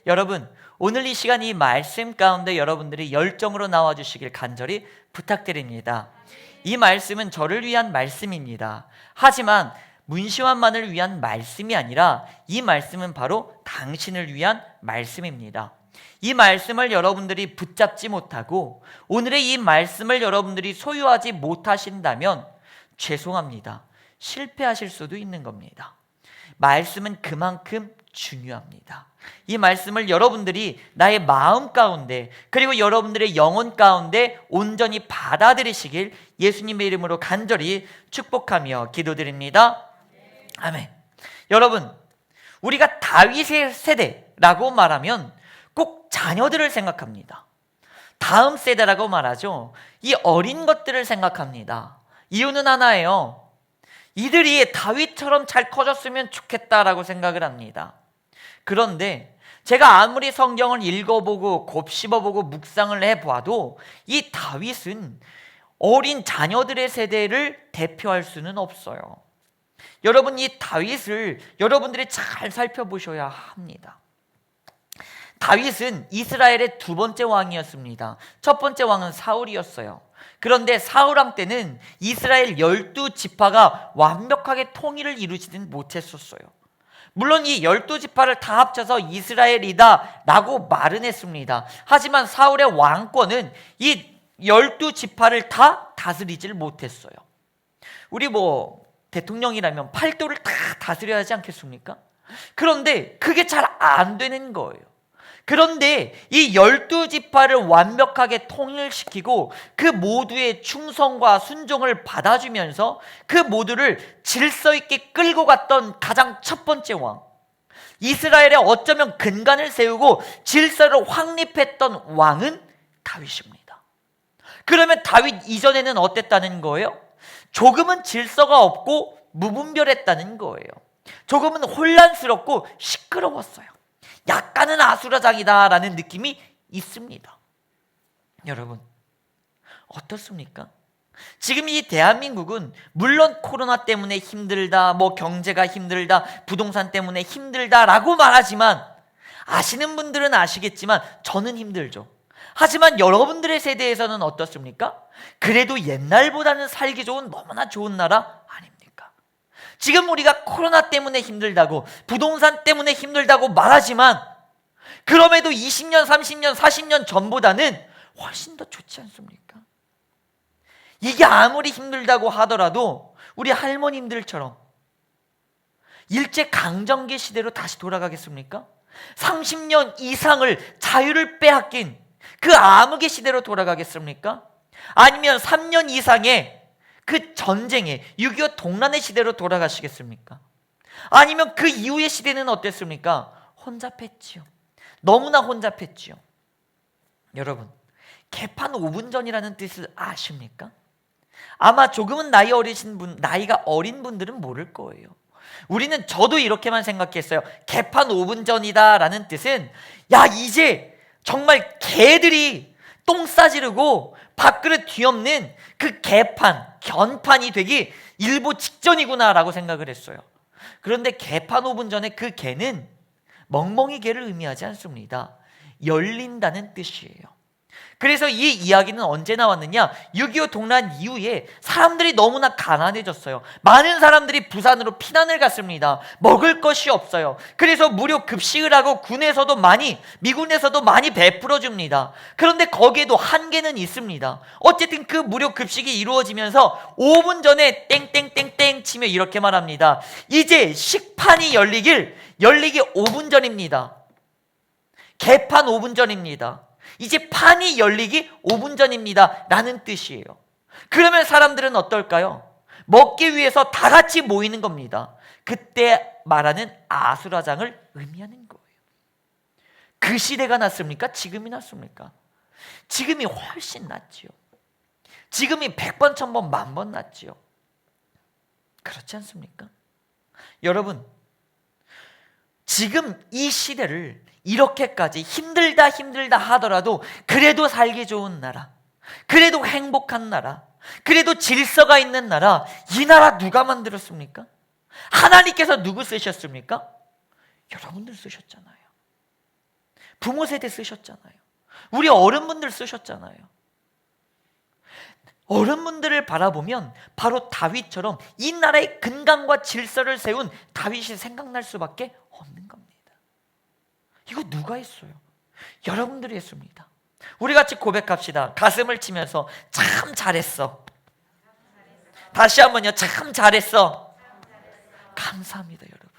여러분, 오늘 이 시간 이 말씀 가운데 여러분들이 열정으로 나와주시길 간절히 부탁드립니다. 이 말씀은 저를 위한 말씀입니다. 하지만 문시환만을 위한 말씀이 아니라 이 말씀은 바로 당신을 위한 말씀입니다. 이 말씀을 여러분들이 붙잡지 못하고 오늘의 이 말씀을 여러분들이 소유하지 못하신다면 죄송합니다. 실패하실 수도 있는 겁니다. 말씀은 그만큼 중요합니다. 이 말씀을 여러분들이 나의 마음 가운데 그리고 여러분들의 영혼 가운데 온전히 받아들이시길 예수님의 이름으로 간절히 축복하며 기도드립니다. 아멘. 여러분, 우리가 다윗의 세대라고 말하면 꼭 자녀들을 생각합니다. 다음 세대라고 말하죠. 이 어린 것들을 생각합니다. 이유는 하나예요. 이들이 다윗처럼 잘 커졌으면 좋겠다라고 생각을 합니다. 그런데 제가 아무리 성경을 읽어보고 곱씹어보고 묵상을 해봐도 이 다윗은 어린 자녀들의 세대를 대표할 수는 없어요. 여러분, 이 다윗을 여러분들이 잘 살펴보셔야 합니다. 다윗은 이스라엘의 두 번째 왕이었습니다. 첫 번째 왕은 사울이었어요. 그런데 사울왕 때는 이스라엘 12지파가 완벽하게 통일을 이루지는 못했었어요. 물론 이 12지파를 다 합쳐서 이스라엘이다 라고 말은 했습니다. 하지만 사울의 왕권은 이 12지파를 다 다스리질 못했어요. 우리 대통령이라면 팔도를 다 다스려야 하지 않겠습니까? 그런데 그게 잘 안 되는 거예요. 그런데 이 12지파를 완벽하게 통일시키고 그 모두의 충성과 순종을 받아주면서 그 모두를 질서 있게 끌고 갔던 가장 첫 번째 왕, 이스라엘에 어쩌면 근간을 세우고 질서를 확립했던 왕은 다윗입니다. 그러면 다윗 이전에는 어땠다는 거예요? 조금은 질서가 없고 무분별했다는 거예요. 조금은 혼란스럽고 시끄러웠어요. 약간은 아수라장이다라는 느낌이 있습니다. 여러분, 어떻습니까? 지금 이 대한민국은 물론 코로나 때문에 힘들다, 경제가 힘들다, 부동산 때문에 힘들다라고 말하지만 아시는 분들은 아시겠지만 저는 힘들죠. 하지만 여러분들의 세대에서는 어떻습니까? 그래도 옛날보다는 살기 좋은 너무나 좋은 나라 아닙니까? 지금 우리가 코로나 때문에 힘들다고, 부동산 때문에 힘들다고 말하지만 그럼에도 20년, 30년, 40년 전보다는 훨씬 더 좋지 않습니까? 이게 아무리 힘들다고 하더라도 우리 할머님들처럼 일제강점기 시대로 다시 돌아가겠습니까? 30년 이상을 자유를 빼앗긴 그 암흑의 시대로 돌아가겠습니까? 아니면 3년 이상의 그 전쟁의 6.25 동란의 시대로 돌아가시겠습니까? 아니면 그 이후의 시대는 어땠습니까? 혼잡했지요. 너무나 혼잡했지요. 여러분, 개판 5분 전이라는 뜻을 아십니까? 아마 조금은 나이가 어린 분들은 모를 거예요. 저도 이렇게만 생각했어요. 개판 5분 전이다 라는 뜻은, 야, 이제 정말 개들이 똥 싸지르고 밥그릇 뒤엎는 그 견판이 되기 일보 직전이구나 라고 생각을 했어요. 그런데 개판 5분 전에 그 개는 멍멍이 개를 의미하지 않습니다. 열린다는 뜻이에요. 그래서 이 이야기는 언제 나왔느냐? 6.25 동란 이후에 사람들이 너무나 가난해졌어요. 많은 사람들이 부산으로 피난을 갔습니다. 먹을 것이 없어요. 그래서 무료 급식을 하고 미군에서도 많이 베풀어 줍니다. 그런데 거기에도 한계는 있습니다. 어쨌든 그 무료 급식이 이루어지면서 5분 전에 땡땡땡땡 치며 이렇게 말합니다. 이제 식판이 열리기 5분 전입니다. 개판 5분 전입니다. 이제 판이 열리기 5분 전입니다 라는 뜻이에요. 그러면 사람들은 어떨까요? 먹기 위해서 다 같이 모이는 겁니다. 그때 말하는 아수라장을 의미하는 거예요. 그 시대가 낫습니까? 지금이 낫습니까? 지금이 훨씬 낫지요. 지금이 100번, 1000번, 10,000번 낫지요. 그렇지 않습니까? 여러분, 지금 이 시대를 이렇게까지 힘들다 하더라도 그래도 살기 좋은 나라, 그래도 행복한 나라, 그래도 질서가 있는 나라, 이 나라 누가 만들었습니까? 하나님께서 누구 쓰셨습니까? 여러분들 쓰셨잖아요. 부모 세대 쓰셨잖아요. 우리 어른분들 쓰셨잖아요. 어른분들을 바라보면 바로 다윗처럼 이 나라의 근간과 질서를 세운 다윗이 생각날 수밖에 없는 겁니다. 이거 누가 했어요? 여러분들이 했습니다. 우리 같이 고백합시다. 가슴을 치면서 참 잘했어. 다시 한번요. 참 잘했어. 감사합니다, 여러분.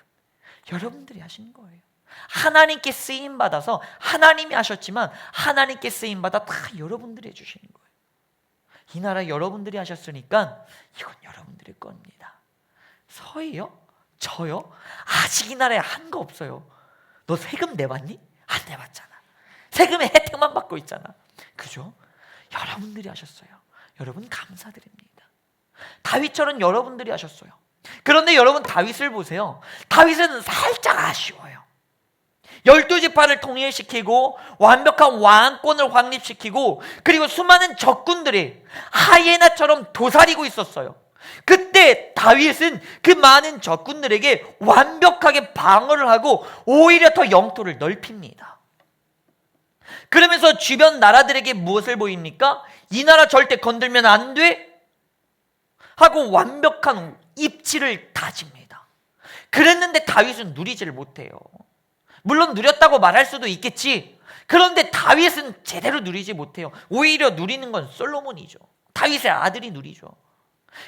여러분들이 하신 거예요. 하나님께 쓰임 받아서 하나님이 하셨지만 하나님께 쓰임 받아 다 여러분들이 해주시는 거예요. 이 나라 여러분들이 하셨으니까 이건 여러분들의 겁니다. 서희요? 저요? 아직 이 나라에 한 거 없어요. 너 세금 내봤니? 안 내봤잖아. 세금의 혜택만 받고 있잖아. 그죠? 여러분들이 하셨어요. 여러분 감사드립니다. 다윗처럼 여러분들이 하셨어요. 그런데 여러분 다윗을 보세요. 다윗은 살짝 아쉬워요. 12지파를 통일시키고 완벽한 왕권을 확립시키고 그리고 수많은 적군들이 하이에나처럼 도사리고 있었어요. 그때 다윗은 그 많은 적군들에게 완벽하게 방어를 하고 오히려 더 영토를 넓힙니다. 그러면서 주변 나라들에게 무엇을 보입니까? 이 나라 절대 건들면 안 돼? 하고 완벽한 입지를 다집니다. 그랬는데 다윗은 누리지를 못해요. 물론 누렸다고 말할 수도 있겠지. 그런데 다윗은 제대로 누리지 못해요. 오히려 누리는 건 솔로몬이죠. 다윗의 아들이 누리죠.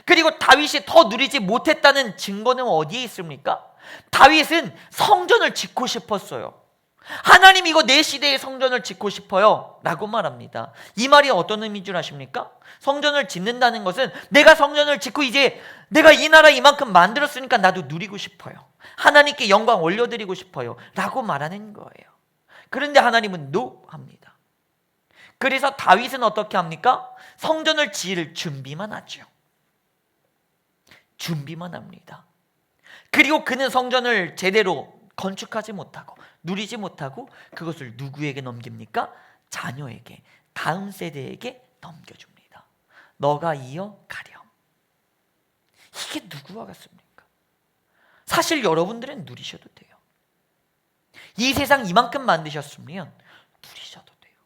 그리고 다윗이 더 누리지 못했다는 증거는 어디에 있습니까? 다윗은 성전을 짓고 싶었어요. 하나님 이거 내 시대에 성전을 짓고 싶어요 라고 말합니다. 이 말이 어떤 의미인 줄 아십니까? 성전을 짓는다는 것은 내가 성전을 짓고 이제 내가 이 나라 이만큼 만들었으니까 나도 누리고 싶어요. 하나님께 영광 올려드리고 싶어요 라고 말하는 거예요. 그런데 하나님은 no 합니다. 그래서 다윗은 어떻게 합니까? 성전을 지을 준비만 하죠. 준비만 합니다. 그리고 그는 성전을 제대로 건축하지 못하고 누리지 못하고 그것을 누구에게 넘깁니까? 자녀에게, 다음 세대에게 넘겨줍니다. 너가 이어가렴. 이게 누구와 같습니까? 사실 여러분들은 누리셔도 돼요. 이 세상 이만큼 만드셨으면 누리셔도 돼요.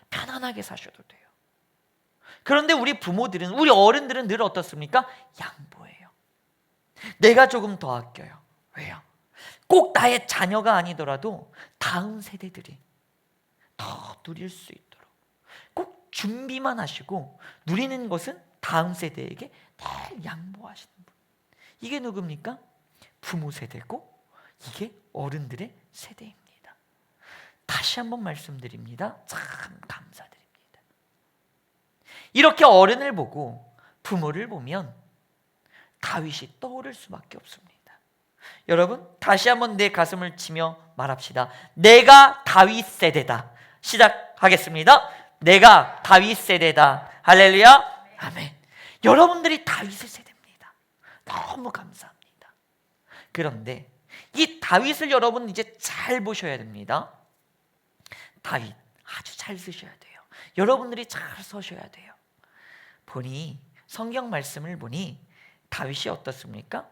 편안하게 사셔도 돼요. 그런데 우리 부모들은, 우리 어른들은 늘 어떻습니까? 양보해요. 내가 조금 더 아껴요. 왜요? 꼭 나의 자녀가 아니더라도 다음 세대들이 더 누릴 수 있도록 꼭 준비만 하시고 누리는 것은 다음 세대에게 늘 양보하시는 분. 이게 누굽니까? 부모 세대고 이게 어른들의 세대입니다. 다시 한번 말씀드립니다. 참 감사드립니다. 이렇게 어른을 보고 부모를 보면 다윗이 떠오를 수밖에 없습니다. 여러분 다시 한번 내 가슴을 치며 말합시다. 내가 다윗 세대다. 시작하겠습니다. 내가 다윗 세대다. 할렐루야. 아멘. 여러분들이 다윗의 세대입니다. 너무 감사합니다. 그런데 이 다윗을 여러분 이제 잘 보셔야 됩니다. 다윗 아주 잘 쓰셔야 돼요. 여러분들이 잘 써셔야 돼요. 보니 성경 말씀을 보니 다윗이 어떻습니까?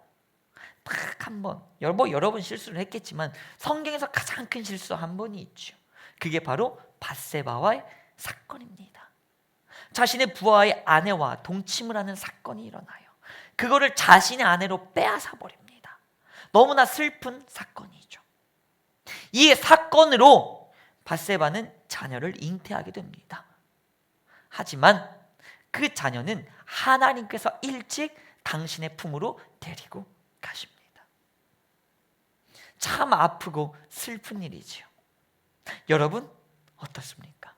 딱 한 번, 여러 번 실수를 했겠지만 성경에서 가장 큰 실수 한 번이 있죠. 그게 바로 밧세바와의 사건입니다. 자신의 부하의 아내와 동침을 하는 사건이 일어나요. 그거를 자신의 아내로 빼앗아 버립니다. 너무나 슬픈 사건이죠. 이 사건으로 밧세바는 자녀를 잉태하게 됩니다. 하지만 그 자녀는 하나님께서 일찍 당신의 품으로 데리고 가십니다. 참 아프고 슬픈 일이지요. 여러분 어떻습니까?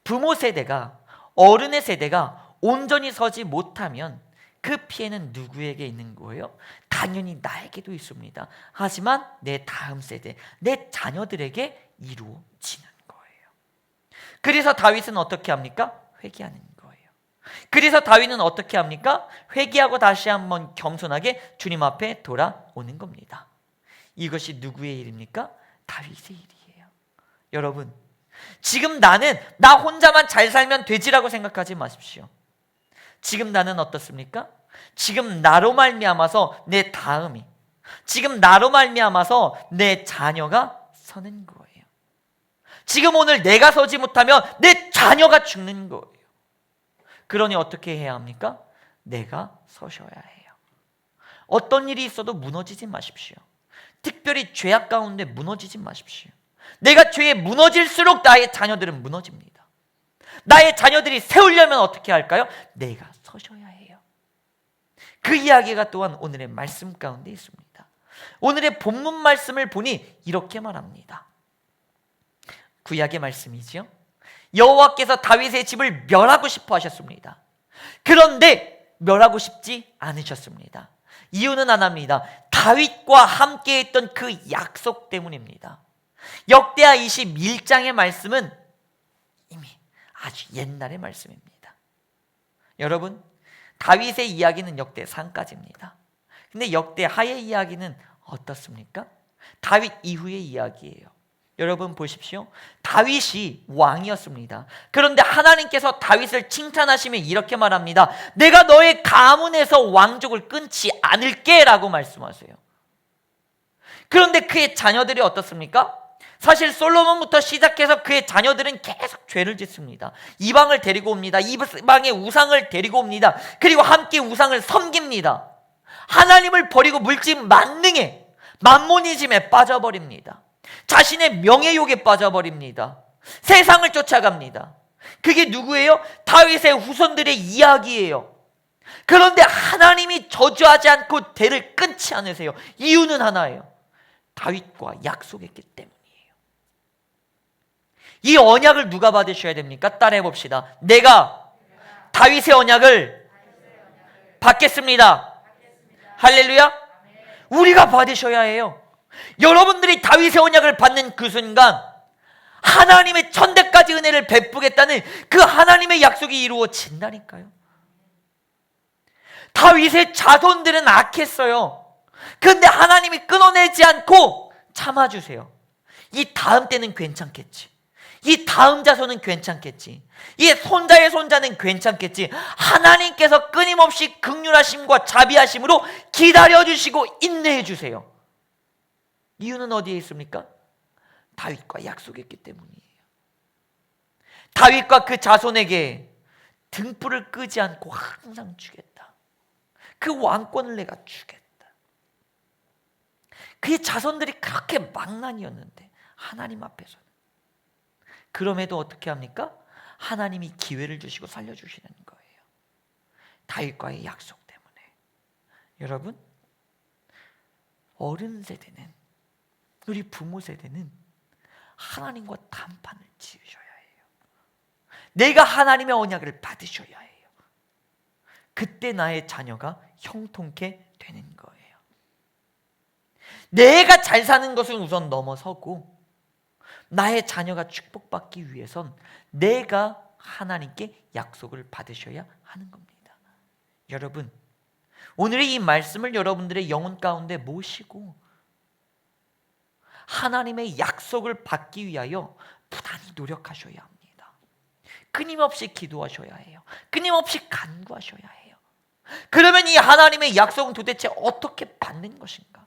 부모 세대가, 어른의 세대가 온전히 서지 못하면 그 피해는 누구에게 있는 거예요? 당연히 나에게도 있습니다. 하지만 내 다음 세대, 내 자녀들에게 이루어지는 거예요. 그래서 다윗은 어떻게 합니까? 회개하는 거예요. 그래서 다윗은 어떻게 합니까? 회개하고 다시 한번 겸손하게 주님 앞에 돌아오는 겁니다. 이것이 누구의 일입니까? 다윗의 일이에요. 여러분, 지금 나는 나 혼자만 잘 살면 되지라고 생각하지 마십시오. 지금 나는 어떻습니까? 지금 나로 말미암아서 내 다음이, 지금 나로 말미암아서 내 자녀가 서는 거예요. 지금 오늘 내가 서지 못하면 내 자녀가 죽는 거예요. 그러니 어떻게 해야 합니까? 내가 서셔야 해요. 어떤 일이 있어도 무너지지 마십시오. 특별히 죄악 가운데 무너지지 마십시오. 내가 죄에 무너질수록 나의 자녀들은 무너집니다. 나의 자녀들이 세우려면 어떻게 할까요? 내가 서셔야 해요. 그 이야기가 또한 오늘의 말씀 가운데 있습니다. 오늘의 본문 말씀을 보니 이렇게 말합니다. 구약의 말씀이지요. 여호와께서 다윗의 집을 멸하고 싶어 하셨습니다. 그런데 멸하고 싶지 않으셨습니다. 이유는 하나입니다. 다윗과 함께 했던 그 약속 때문입니다. 역대하 21장의 말씀은 이미 아주 옛날의 말씀입니다. 여러분, 다윗의 이야기는 역대상까지입니다. 근데 역대하의 이야기는 어떻습니까? 다윗 이후의 이야기예요. 여러분 보십시오. 다윗이 왕이었습니다. 그런데 하나님께서 다윗을 칭찬하시며 이렇게 말합니다. 내가 너의 가문에서 왕족을 끊지 않을게 라고 말씀하세요. 그런데 그의 자녀들이 어떻습니까? 사실 솔로몬부터 시작해서 그의 자녀들은 계속 죄를 짓습니다. 이방을 데리고 옵니다. 이방의 우상을 데리고 옵니다. 그리고 함께 우상을 섬깁니다. 하나님을 버리고 물질 만능에 만모니즘에 빠져버립니다. 자신의 명예욕에 빠져버립니다. 세상을 쫓아갑니다. 그게 누구예요? 다윗의 후손들의 이야기예요. 그런데 하나님이 저주하지 않고 대를 끊지 않으세요. 이유는 하나예요. 다윗과 약속했기 때문이에요. 이 언약을 누가 받으셔야 됩니까? 따라해 봅시다. 내가 다윗의 언약을 받겠습니다. 할렐루야. 우리가 받으셔야 해요. 여러분들이 다윗의 언약을 받는 그 순간 하나님의 천대까지 은혜를 베푸겠다는 그 하나님의 약속이 이루어진다니까요. 다윗의 자손들은 악했어요. 그런데 하나님이 끊어내지 않고 참아주세요. 이 다음 때는 괜찮겠지. 이 다음 자손은 괜찮겠지. 이 손자의 손자는 괜찮겠지. 하나님께서 끊임없이 긍휼하심과 자비하심으로 기다려주시고 인내해주세요. 이유는 어디에 있습니까? 다윗과 약속했기 때문이에요. 다윗과 그 자손에게 등불을 끄지 않고 항상 주겠다. 그 왕권을 내가 주겠다. 그의 자손들이 그렇게 망난이었는데 하나님 앞에서는. 그럼에도 어떻게 합니까? 하나님이 기회를 주시고 살려주시는 거예요. 다윗과의 약속 때문에. 여러분, 어른 세대는, 우리 부모 세대는 하나님과 단판을 지으셔야 해요. 내가 하나님의 언약을 받으셔야 해요. 그때 나의 자녀가 형통케 되는 거예요. 내가 잘 사는 것은 우선 넘어서고 나의 자녀가 축복받기 위해선 내가 하나님께 약속을 받으셔야 하는 겁니다. 여러분, 오늘의 이 말씀을 여러분들의 영혼 가운데 모시고 하나님의 약속을 받기 위하여 부단히 노력하셔야 합니다. 끊임없이 기도하셔야 해요. 끊임없이 간구하셔야 해요. 그러면 이 하나님의 약속은 도대체 어떻게 받는 것인가?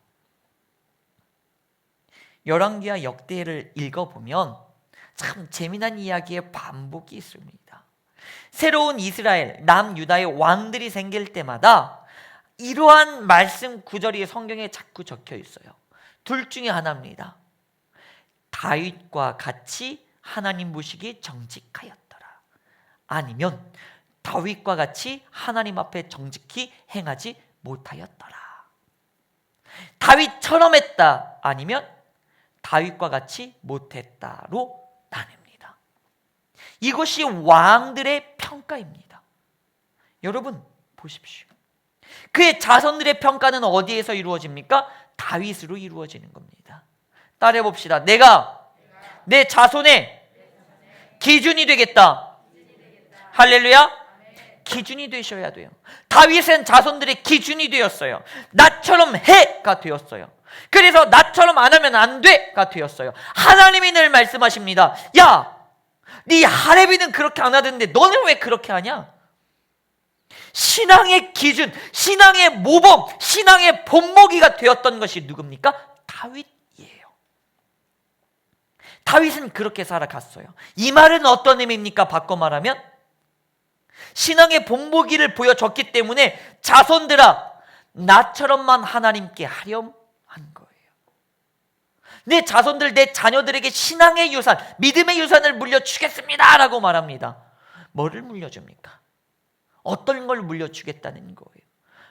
열왕기와 역대를 읽어보면 참 재미난 이야기의 반복이 있습니다. 새로운 이스라엘, 남유다의 왕들이 생길 때마다 이러한 말씀 구절이 성경에 자꾸 적혀 있어요. 둘 중에 하나입니다. 다윗과 같이 하나님 보시기에 정직하였더라. 아니면 다윗과 같이 하나님 앞에 정직히 행하지 못하였더라. 다윗처럼 했다. 아니면 다윗과 같이 못했다로 나뉩니다. 이것이 왕들의 평가입니다. 여러분 보십시오. 그의 자손들의 평가는 어디에서 이루어집니까? 다윗으로 이루어지는 겁니다. 따라해 봅시다. 내가 내 자손의 기준이 되겠다. 할렐루야. 기준이 되셔야 돼요. 다윗은 자손들의 기준이 되었어요. 나처럼 해가 되었어요. 그래서 나처럼 안 하면 안 돼가 되었어요. 하나님이 늘 말씀하십니다. 야, 네 하레비는 그렇게 안 하던데 너는 왜 그렇게 하냐? 신앙의 기준, 신앙의 모범, 신앙의 본보기가 되었던 것이 누굽니까? 다윗이에요. 다윗은 그렇게 살아갔어요. 이 말은 어떤 의미입니까? 바꿔 말하면 신앙의 본보기를 보여줬기 때문에 자손들아, 나처럼만 하나님께 하렴 한 거예요. 내 자손들, 내 자녀들에게 신앙의 유산, 믿음의 유산을 물려주겠습니다 라고 말합니다. 뭐를 물려줍니까? 어떤 걸 물려주겠다는 거예요?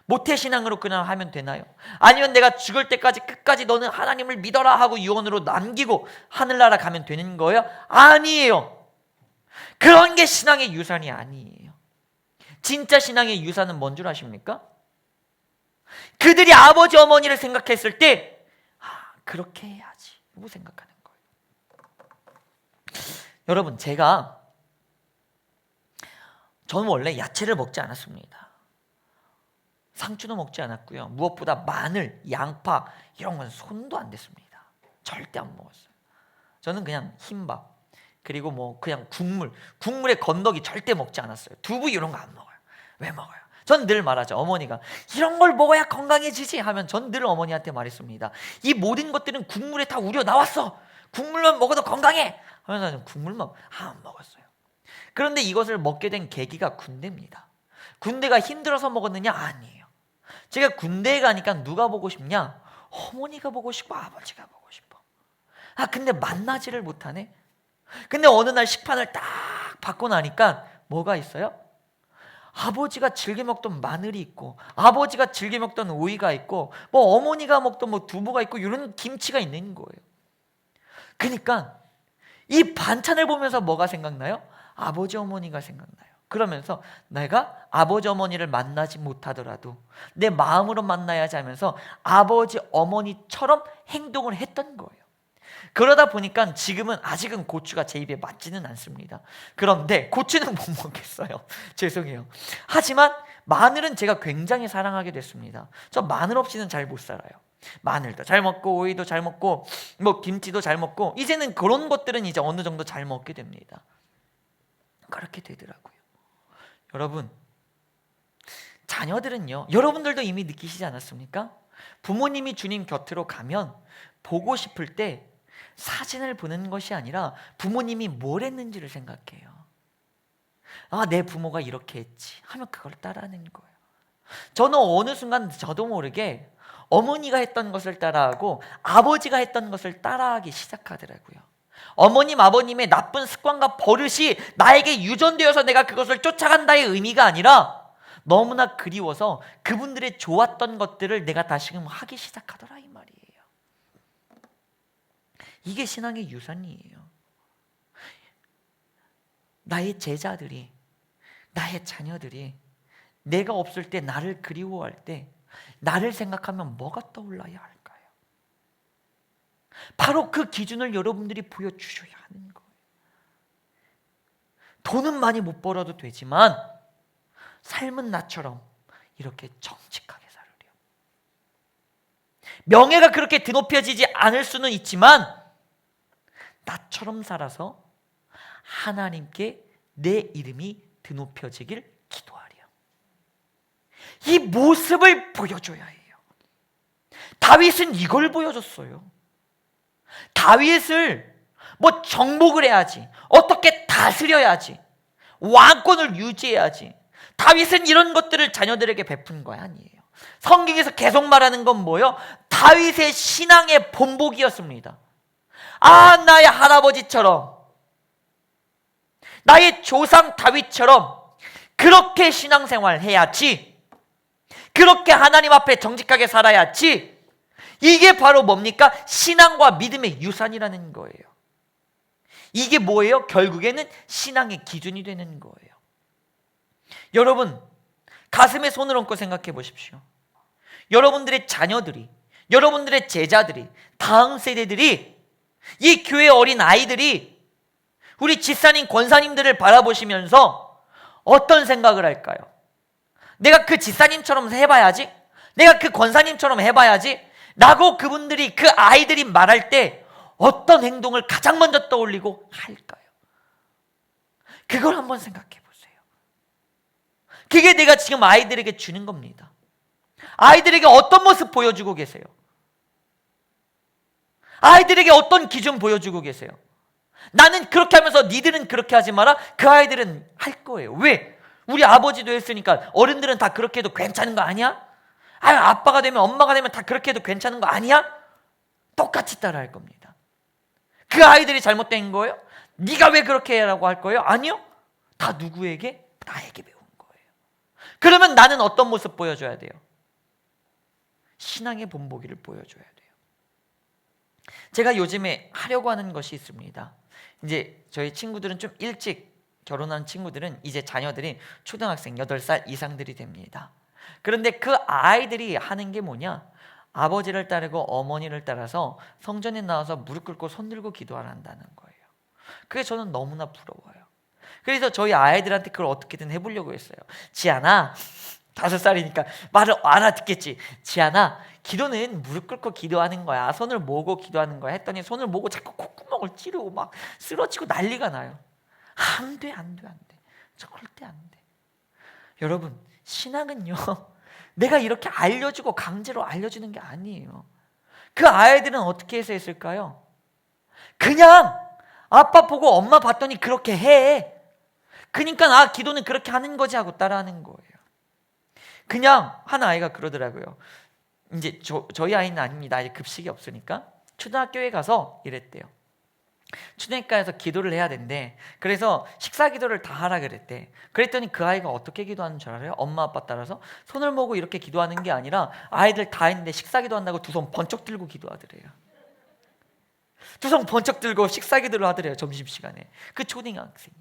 모태신앙으로 그냥 하면 되나요? 아니면 내가 죽을 때까지 끝까지 너는 하나님을 믿어라 하고 유언으로 남기고 하늘나라 가면 되는 거예요? 아니에요. 그런 게 신앙의 유산이 아니에요. 진짜 신앙의 유산은 뭔 줄 아십니까? 그들이 아버지 어머니를 생각했을 때 그렇게 해야지 라고 생각하는 거예요. 여러분, 저는 원래 야채를 먹지 않았습니다. 상추도 먹지 않았고요. 무엇보다 마늘, 양파 이런 건 손도 안 댔습니다. 절대 안 먹었어요. 저는 그냥 흰밥, 그리고 뭐 그냥 국물에 건더기 절대 먹지 않았어요. 두부 이런 거 안 먹어요. 왜 먹어요? 전 늘 말하죠. 어머니가 이런 걸 먹어야 건강해지지 하면 전 늘 어머니한테 말했습니다. 이 모든 것들은 국물에 다 우려 나왔어. 국물만 먹어도 건강해 하면서 저는 국물만 안 먹었어요. 그런데 이것을 먹게 된 계기가 군대입니다. 군대가 힘들어서 먹었느냐? 아니에요. 제가 군대에 가니까 누가 보고 싶냐? 어머니가 보고 싶고 아버지가 보고 싶어. 근데 만나지를 못하네. 근데 어느 날 식판을 딱 받고 나니까 뭐가 있어요? 아버지가 즐겨 먹던 마늘이 있고, 아버지가 즐겨 먹던 오이가 있고, 뭐 어머니가 먹던 뭐 두부가 있고, 이런 김치가 있는 거예요. 그러니까 이 반찬을 보면서 뭐가 생각나요? 아버지 어머니가 생각나요. 그러면서 내가 아버지 어머니를 만나지 못하더라도 내 마음으로 만나야지 하면서 아버지 어머니처럼 행동을 했던 거예요. 그러다 보니까 지금은 아직은 고추가 제 입에 맞지는 않습니다. 그런데 고추는 못 먹겠어요. 죄송해요. 하지만 마늘은 제가 굉장히 사랑하게 됐습니다. 저 마늘 없이는 잘 못 살아요. 마늘도 잘 먹고 오이도 잘 먹고 뭐 김치도 잘 먹고, 이제는 그런 것들은 이제 어느 정도 잘 먹게 됩니다. 그렇게 되더라고요. 여러분, 자녀들은요, 여러분들도 이미 느끼시지 않았습니까? 부모님이 주님 곁으로 가면 보고 싶을 때 사진을 보는 것이 아니라 부모님이 뭘 했는지를 생각해요. 내 부모가 이렇게 했지 하면 그걸 따라하는 거예요. 저는 어느 순간 저도 모르게 어머니가 했던 것을 따라하고 아버지가 했던 것을 따라하기 시작하더라고요. 어머님, 아버님의 나쁜 습관과 버릇이 나에게 유전되어서 내가 그것을 쫓아간다의 의미가 아니라 너무나 그리워서 그분들의 좋았던 것들을 내가 다시금 하기 시작하더라 이 말이에요. 이게 신앙의 유산이에요. 나의 제자들이, 나의 자녀들이 내가 없을 때 나를 그리워할 때 나를 생각하면 뭐가 떠올라야 할까요? 바로 그 기준을 여러분들이 보여주셔야 하는 거예요. 돈은 많이 못 벌어도 되지만 삶은 나처럼 이렇게 정직하게 살으려. 명예가 그렇게 드높여지지 않을 수는 있지만 나처럼 살아서 하나님께 내 이름이 드높여지길 기도하려. 이 모습을 보여줘야 해요. 다윗은 이걸 보여줬어요. 다윗을 뭐 정복을 해야지, 어떻게 다스려야지, 왕권을 유지해야지, 다윗은 이런 것들을 자녀들에게 베푼 거 아니에요. 성경에서 계속 말하는 건 뭐예요? 다윗의 신앙의 본보기였습니다. 나의 할아버지처럼, 나의 조상 다윗처럼 그렇게 신앙생활 해야지, 그렇게 하나님 앞에 정직하게 살아야지. 이게 바로 뭡니까? 신앙과 믿음의 유산이라는 거예요. 이게 뭐예요? 결국에는 신앙의 기준이 되는 거예요. 여러분, 가슴에 손을 얹고 생각해 보십시오. 여러분들의 자녀들이, 여러분들의 제자들이, 다음 세대들이, 이 교회 어린 아이들이 우리 집사님, 권사님들을 바라보시면서 어떤 생각을 할까요? 내가 그 집사님처럼 해봐야지, 내가 그 권사님처럼 해봐야지 라고 그분들이, 그 아이들이 말할 때 어떤 행동을 가장 먼저 떠올리고 할까요? 그걸 한번 생각해 보세요. 그게 내가 지금 아이들에게 주는 겁니다. 아이들에게 어떤 모습 보여주고 계세요? 아이들에게 어떤 기준 보여주고 계세요? 나는 그렇게 하면서 니들은 그렇게 하지 마라. 그 아이들은 할 거예요. 왜? 우리 아버지도 했으니까 어른들은 다 그렇게 해도 괜찮은 거 아니야? 아빠가 되면 엄마가 되면 다 그렇게 해도 괜찮은 거 아니야? 똑같이 따라할 겁니다. 그 아이들이 잘못된 거예요? 네가 왜 그렇게 해라고 할 거예요? 아니요. 다 누구에게? 나에게 배운 거예요. 그러면 나는 어떤 모습 보여줘야 돼요? 신앙의 본보기를 보여줘야 돼요. 제가 요즘에 하려고 하는 것이 있습니다. 이제 저희 친구들은 좀 일찍 결혼한 친구들은 이제 자녀들이 초등학생 8살 이상들이 됩니다. 그런데 그 아이들이 하는 게 뭐냐? 아버지를 따르고 어머니를 따라서 성전에 나와서 무릎 꿇고 손 들고 기도하란다는 거예요. 그게 저는 너무나 부러워요. 그래서 저희 아이들한테 그걸 어떻게든 해보려고 했어요. 지안아, 5살이니까 말을 알아듣겠지. 지안아, 기도는 무릎 꿇고 기도하는 거야. 손을 모으고 기도하는 거야. 했더니 손을 모으고 자꾸 콧구멍을 찌르고 막 쓰러지고 난리가 나요. 안 돼. 절대 안 돼. 여러분, 신앙은요, 내가 이렇게 알려주고 강제로 알려주는 게 아니에요. 그 아이들은 어떻게 해서 했을까요? 그냥 아빠 보고 엄마 봤더니 그렇게 해. 그러니까 기도는 그렇게 하는 거지 하고 따라하는 거예요. 그냥 한 아이가 그러더라고요. 이제 저희 아이는 아닙니다. 아직 급식이 없으니까 초등학교에 가서 이랬대요. 초등학교에서 기도를 해야 된대. 그래서 식사 기도를 다 하라 그랬대. 그랬더니 그 아이가 어떻게 기도하는 줄 알아요? 엄마 아빠 따라서 손을 모으고 이렇게 기도하는 게 아니라 아이들 다 했는데 식사 기도한다고 두 손 번쩍 들고 기도하더래요. 두 손 번쩍 들고 식사 기도를 하더래요. 점심시간에. 그 초등학생이.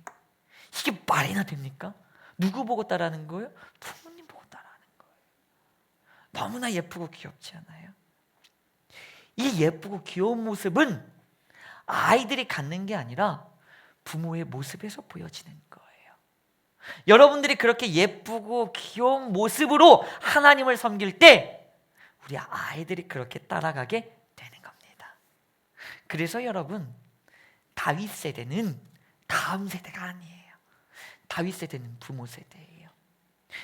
이게 말이나 됩니까? 누구 보고 따라하는 거예요? 부모님 보고 따라하는 거예요. 너무나 예쁘고 귀엽지 않아요? 이 예쁘고 귀여운 모습은 아이들이 갖는 게 아니라 부모의 모습에서 보여지는 거예요. 여러분들이 그렇게 예쁘고 귀여운 모습으로 하나님을 섬길 때 우리 아이들이 그렇게 따라가게 되는 겁니다. 그래서 여러분, 다윗 세대는 다음 세대가 아니에요. 다윗 세대는 부모 세대예요.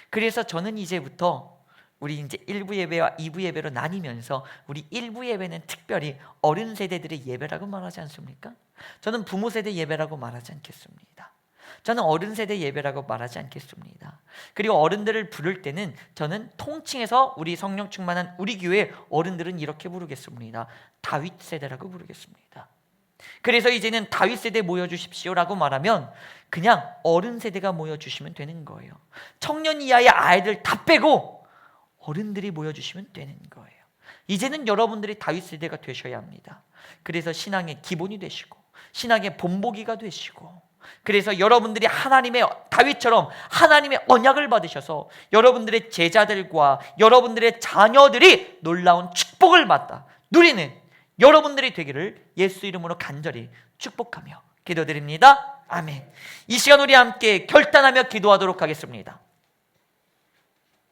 그래서 저는 이제부터 우리 이제 1부 예배와 2부 예배로 나뉘면서 우리 1부 예배는 특별히 어른 세대들의 예배라고 말하지 않습니까? 저는 부모 세대 예배라고 말하지 않겠습니다. 저는 어른 세대 예배라고 말하지 않겠습니다. 그리고 어른들을 부를 때는 저는 통칭해서 우리 성령 충만한 우리 교회 어른들은 이렇게 부르겠습니다. 다윗 세대라고 부르겠습니다. 그래서 이제는 다윗 세대 모여주십시오라고 말하면 그냥 어른 세대가 모여주시면 되는 거예요. 청년 이하의 아이들 다 빼고 어른들이 모여주시면 되는 거예요. 이제는 여러분들이 다윗 세대가 되셔야 합니다. 그래서 신앙의 기본이 되시고 신앙의 본보기가 되시고, 그래서 여러분들이 하나님의 다윗처럼 하나님의 언약을 받으셔서 여러분들의 제자들과 여러분들의 자녀들이 놀라운 축복을 받다 누리는 여러분들이 되기를 예수 이름으로 간절히 축복하며 기도드립니다. 아멘. 이 시간 우리 함께 결단하며 기도하도록 하겠습니다.